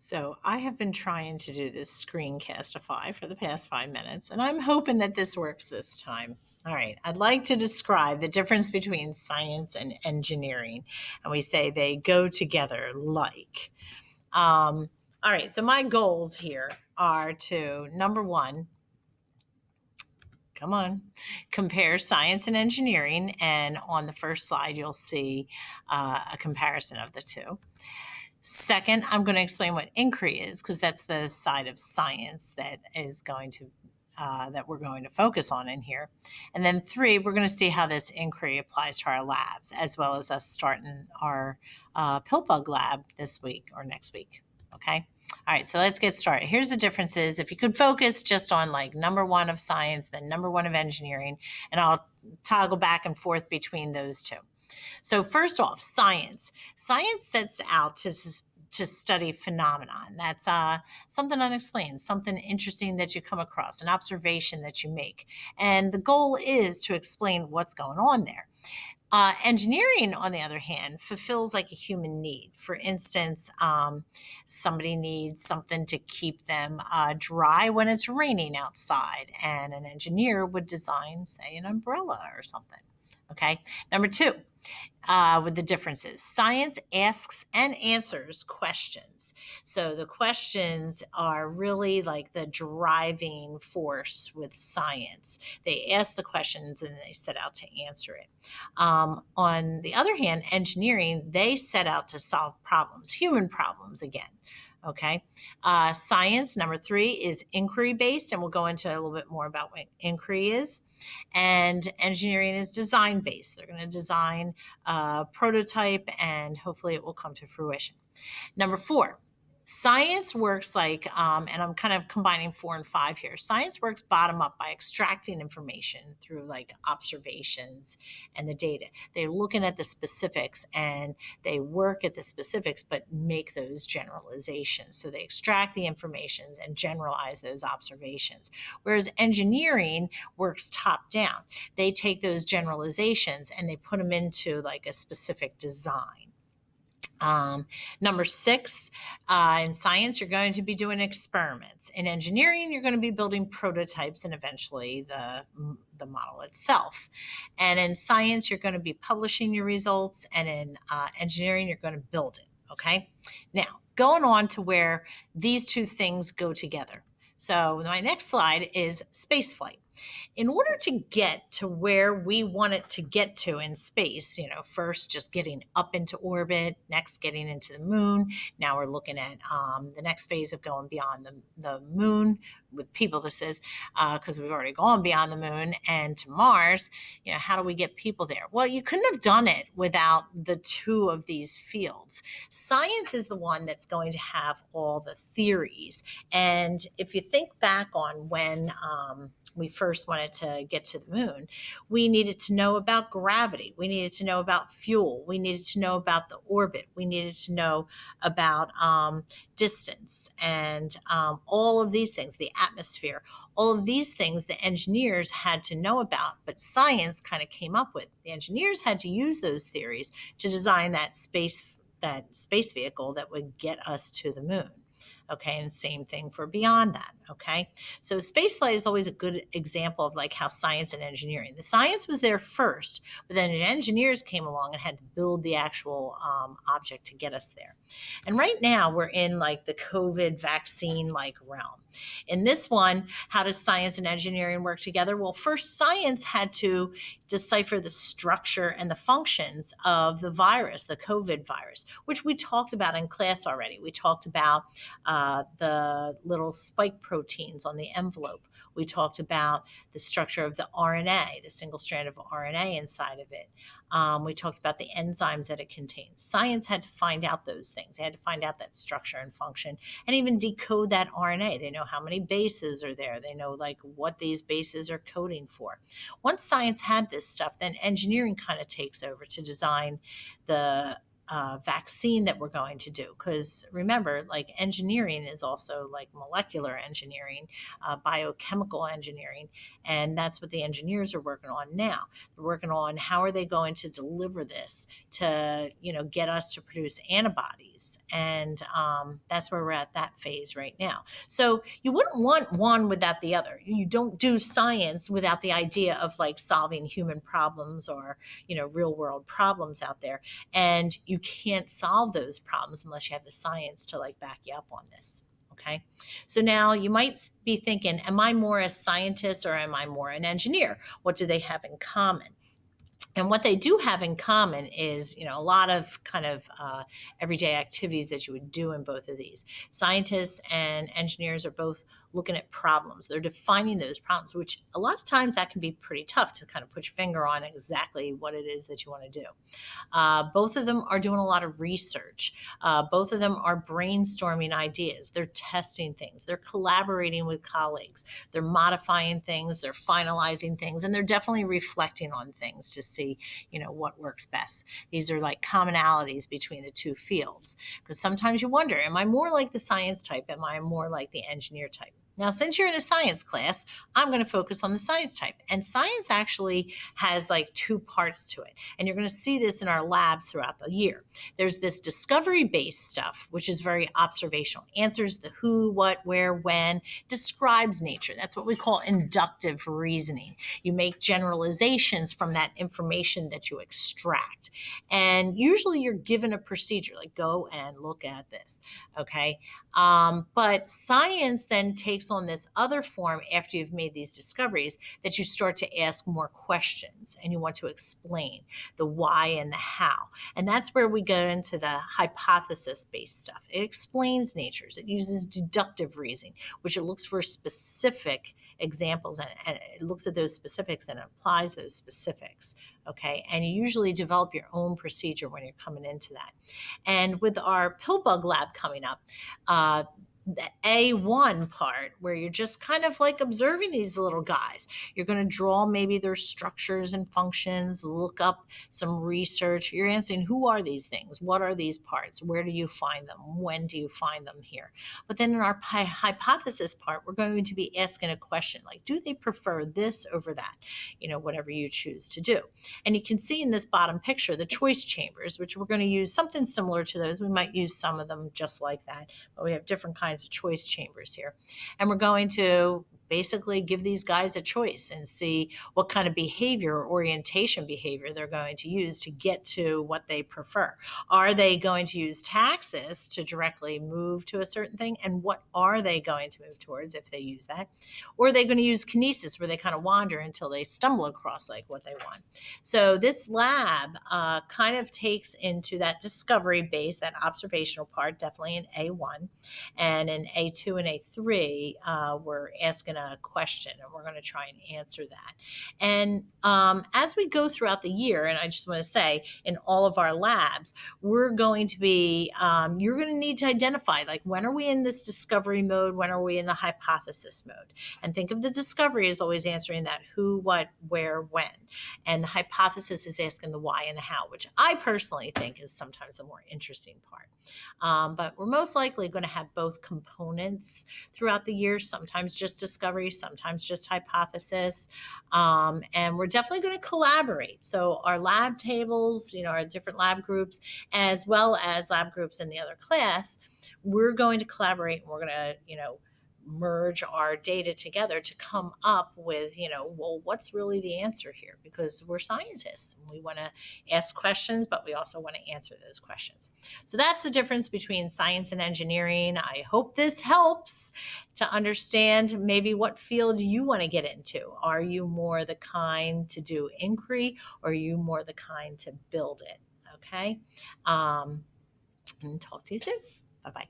So I have been trying to do this screencastify for the past 5 minutes, and I'm hoping that this works this time. All right, I'd like to describe the difference between science and engineering, and we say they go together like. All right, so my goals here are to number one, come on, compare science and engineering, and on the first slide you'll see a comparison of the two. Second, I'm going to explain what inquiry is because that's the side of science that is going to that we're going to focus on in here. And then three, we're going to see how this inquiry applies to our labs, as well as us starting our pill bug lab this week or next week. Okay. All right. So let's get started. Here's the differences. If you could focus just on like number one of science, then number one of engineering, and I'll toggle back and forth between those two. So first off, science. Science sets out to study phenomenon. That's something unexplained, something interesting that you come across, an observation that you make. And the goal is to explain what's going on there. Engineering, on the other hand, fulfills like a human need. For instance, somebody needs something to keep them dry when it's raining outside, and an engineer would design, say, an umbrella or something. Okay. Number two, with the differences. Science asks and answers questions. So the questions are really like the driving force with science. They ask the questions and they set out to answer it. On the other hand, engineering, they set out to solve problems, human problems again. Okay. Science, number three, is inquiry based, and we'll go into a little bit more about what inquiry is. And engineering is design based. They're going to design a prototype and hopefully it will come to fruition. Number four, science works like, and I'm kind of combining 4 and 5 here. Science works bottom up by extracting information through like observations and the data. They're looking at the specifics and they work at the specifics, but make those generalizations. So they extract the information and generalize those observations. Whereas engineering works top down. They take those generalizations and they put them into like a specific design. Number six, in science, you're going to be doing experiments. In engineering, you're going to be building prototypes and eventually the model itself. And in science, you're going to be publishing your results. And in engineering, you're going to build it. Okay. Now, going on to where these two things go together. So my next slide is spaceflight. In order to get to where we want it to get to in space, first just getting up into orbit, next getting into the moon. Now we're looking at the next phase of going beyond the moon with people. This is because we've already gone beyond the moon and to Mars. How do we get people there? Well, you couldn't have done it without the two of these fields. Science is the one that's going to have all the theories. And if you think back on when we first wanted to get to the moon, we needed to know about gravity. We needed to know about fuel. We needed to know about the orbit. We needed to know about distance and all of these things, the atmosphere, all of these things the engineers had to know about, but science kind of came up with. The engineers had to use those theories to design that space vehicle that would get us to the moon. Okay, and same thing for beyond that. Okay, so spaceflight is always a good example of like how science and engineering. The science was there first, but then engineers came along and had to build the actual object to get us there. And right now we're in like the COVID vaccine like realm. In this one, how does science and engineering work together? Well, first science had to decipher the structure and the functions of the virus, the COVID virus, which we talked about in class already. We talked about the little spike proteins on the envelope. We talked about the structure of the RNA, the single strand of RNA inside of it. We talked about the enzymes that it contains. Science had to find out those things. They had to find out that structure and function and even decode that RNA. They know how many bases are there. They know like what these bases are coding for. Once science had this stuff, then engineering kind of takes over to design the vaccine that we're going to do. Because remember, like engineering is also like molecular engineering, biochemical engineering, and that's what the engineers are working on now. They're working on how are they going to deliver this to get us to produce antibodies, and that's where we're at that phase right now. So you wouldn't want one without the other. You don't do science without the idea of like solving human problems or real world problems out there, and you can't solve those problems unless you have the science to like back you up on this. Okay. So now you might be thinking, am I more a scientist or am I more an engineer? What do they have in common? And what they do have in common is, a lot of kind of everyday activities that you would do in both of these. Scientists and engineers are both looking at problems. They're defining those problems, which a lot of times that can be pretty tough to kind of put your finger on exactly what it is that you want to do. Both of them are doing a lot of research. Both of them are brainstorming ideas. They're testing things. They're collaborating with colleagues. They're modifying things. They're finalizing things. And they're definitely reflecting on things to see, what works best. These are like commonalities between the two fields. Because sometimes you wonder, am I more like the science type? Am I more like the engineer type? Now, since you're in a science class, I'm going to focus on the science type. And science actually has like two parts to it. And you're going to see this in our labs throughout the year. There's this discovery-based stuff, which is very observational, answers the who, what, where, when, describes nature. That's what we call inductive reasoning. You make generalizations from that information that you extract. And usually you're given a procedure, like go and look at this, okay? But science then takes on this other form after you've made these discoveries, that you start to ask more questions and you want to explain the why and the how. And that's where we go into the hypothesis-based stuff. It explains natures. It uses deductive reasoning, which it looks for specific examples and it looks at those specifics and applies those specifics. Okay. And you usually develop your own procedure when you're coming into that. And with our pill bug lab coming up, the A1 part, where you're just kind of like observing these little guys. You're going to draw maybe their structures and functions, look up some research. You're answering, who are these things? What are these parts? Where do you find them? When do you find them here? But then in our hypothesis part, we're going to be asking a question like, do they prefer this over that? Whatever you choose to do. And you can see in this bottom picture, the choice chambers, which we're going to use something similar to those. We might use some of them just like that, but we have different kinds of choice chambers here. And we're going to basically give these guys a choice and see what kind of behavior or orientation behavior they're going to use to get to what they prefer. Are they going to use taxis to directly move to a certain thing? And what are they going to move towards if they use that? Or are they going to use kinesis, where they kind of wander until they stumble across like what they want? So this lab kind of takes into that discovery base, that observational part, definitely in A1. And in A2 and A3, we're asking a question and we're going to try and answer that. And as we go throughout the year, and I just want to say, in all of our labs, we're going to be, you're going to need to identify, like, when are we in this discovery mode? When are we in the hypothesis mode? And think of the discovery as always answering that who, what, where, when. And the hypothesis is asking the why and the how, which I personally think is sometimes the more interesting part. But we're most likely going to have both components throughout the year, sometimes just discovery, sometimes just hypothesis. And we're definitely going to collaborate. So our lab tables, our different lab groups, as well as lab groups in the other class, we're going to collaborate and we're going to, merge our data together to come up with, well, what's really the answer here? Because we're scientists and we want to ask questions, but we also want to answer those questions. So that's the difference between science and engineering. I hope this helps to understand maybe what field you want to get into. Are you more the kind to do inquiry, or are you more the kind to build it? Okay. And talk to you soon. Bye-bye.